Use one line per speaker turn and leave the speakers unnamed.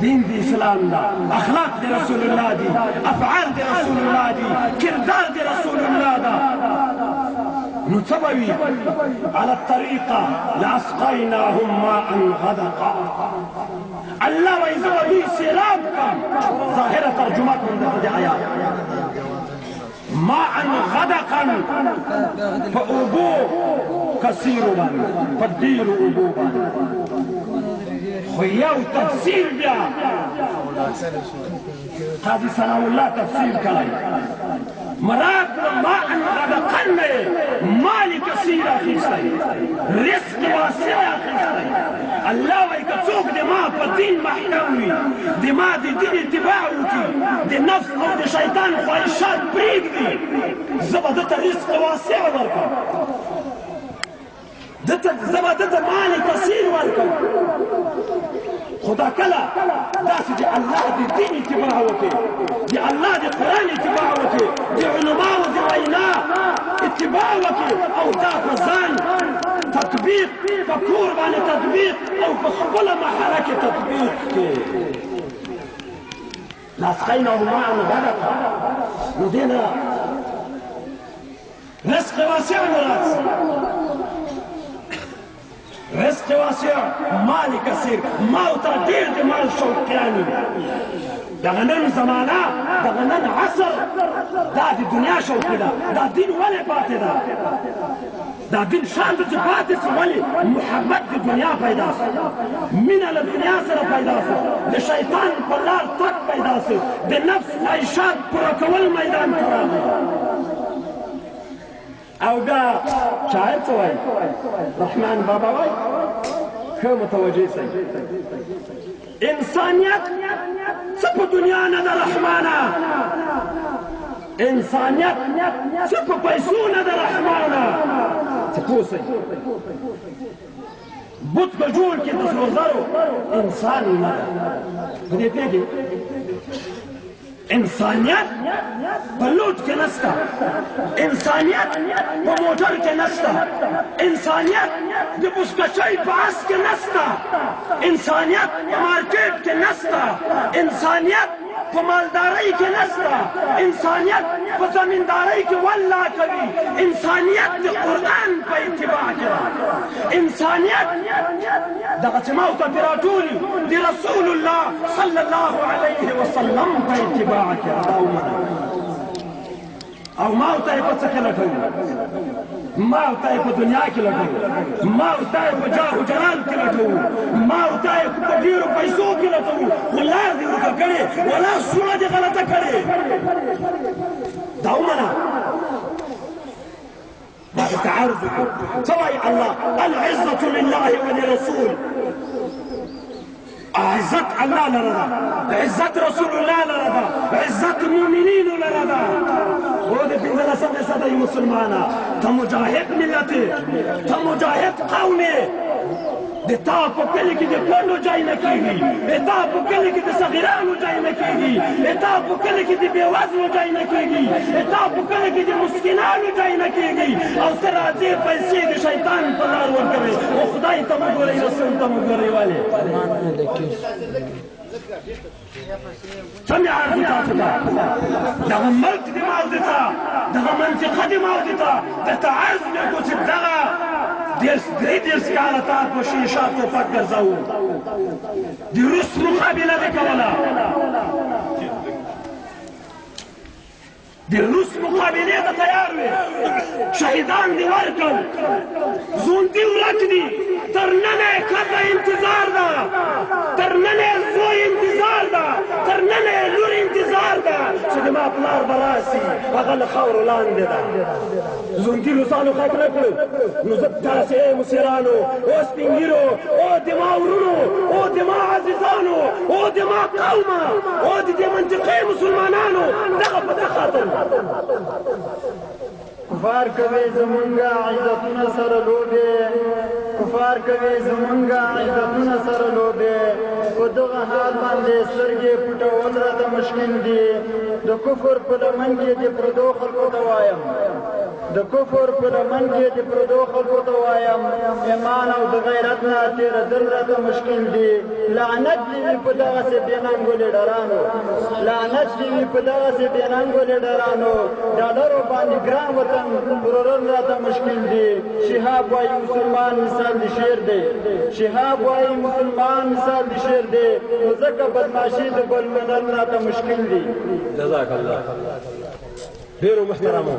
دین دی اسلام دا، اخلاق دی رسول اللہ دی، افعال دی رسول اللہ دی، کردار دی رسول اللہ دا. نتبوي على الطريقة لأسقيناهم ماء غدقا. الله وإذا بي سلامكم ظاهرة ترجمتهم ده آيات ماء غدقا فأبو كثير من فالدير أبوبا خياو تفسير بها هذه سنة الله تفسير كلاي مراد ماء غدقا مال كثير خيستي رزق واسع خيستي الله ويكتوك دماء فالدين محتوي دماء دي دين اتباعوكي دي نفس او دي شيطان خواهشات بريد دي زبادة رزق واسع وركم زبادة مال كثير وركم خدا کلا داسې د الله د دین اتباع وکړي د الله د قرآن اتباع وکړي د علماو د وینا اتباع وکړي او دا په ځان تطبیق په کور باندې تطبیق او په خپله محله کې تطبیق کړي. لاسقیناهم ماء غدقا نو دې نه رزق واسع مراد رزق واسع مال كثير ما تدير دي مال شوقياني دغه نن زمانہ دغه نن عصر دا د دنیا شوق دا دین ولې پاتې ده دا دین شان ته پاتې شو ولې محبت د دنیا پیدا شو مینه له دنیا سره پیدا شو د شیطان په لار تک پیدا شو د نفس خواهشات پوره کول میدان ته راغی. او دا شاعر څه وایي رحمان بابا وایي ښه متوجه سئ انسانیت څه په دنیا نه ده رحمانه انسانیت څه په پیسو نه ده رحمانه څه پوه سئ بت په جوړ کې د سرو زرو انسان یې نه ده په دې پوهېږې انسانیت په لوټ کې نشته انسانیت په موټر کې نشته انسانیت د بوسکچۍ په اس کې نشته انسانیت په مارکیټ کې نشته انسانیت په مالدارۍ کې نشته انسانیت په زمیندارۍ کې والله کوي انسانیت د قرآن په اتباع کې انسانیت دغه چې ما ورته پرې راټولي د رسول الله صلی الله علیه وسلم په اتباع کې او ما ورته یې په څه کې لټوي ما ورته یې په دنیا کې لټوي ما ورته یې په جاه و جلال کې لټوو ما ورته یې په ډېرو پیسو کې لټوو خو لار دې ورکه کړې ولا سوړه دې غلطه کړې دا ومنه دا تعارض څه وایي الله العزة لله ولرسول عزت الله لره ده عزت رسول الله لره ده عزت مؤمنین لره ده و د پنځلسمې صدۍ مسلمانه ته مجاهد ملت ته مجاهد قوم د تا په کلي کې د کونډو ځای نه کېږي د تا په کلي کې د صغیرانو ځای نه کېږي د تا په کلي کې د بېوزلو ځای نه کېږي د تا په کلي کې د مسکینانو ځای نه کېږي او ته راځې پیسې د شیطان په لار ورکوې خو خدای ته مو ګورئ رسول ته مو ګورئ ولې سمع عرض تاسو ته دغه ملک دې ما ورته دغه منطقه دې ما ورته درته عرض مې وکړو چې دغه درې دېرش کاله تا په شیشه ټوپک ګرځوو د روس مقابله دې کوله د روس مقابلې ته تیار وې شهیدان دې ورکړل ژوندي ورک دي تر ننه یې ښځه انتظار ده تر ننه یې زوی انتظار ده تر ننه یې لور انتظار ده چې د ما پلار به راسي هغه له خاورو لاندې ده ژوندي روسانو خط نه کړو نو زه تاسې مسیرانو او سپین ږیرو او د ما ورونو او د ما عزیزانو او د ما قومه او د دې منطقې مسلمانانو دغه په دې خاطر
کفار کوي زمونږه عزتونه سره لوبې کفار کوي زمونږه عزتونه سره لوبې په دغه حال باندې سترګې پټول راته مشکل دي د کفر په لمن کې د پردو خلکو ته وایم د کفر په لمن کې د پردو خلکو ته وایم ایمان او د غیرت نه تېرېدل راته مشکل دي لعنت دې وي په دغسې بېننګو لیډرانو لعنت دې وي په دغسې بېننګو لیډرانو ډالرو باندې ګران وطن پلورل راته مشکل دي شهاب وایي مسلمان مثال د شعر دی شهاب وایي مسلمان مثال د شعر دی نو ځکه بدماشي د بل منل راته مشکل دي
جزاک الله ډېرو محترمو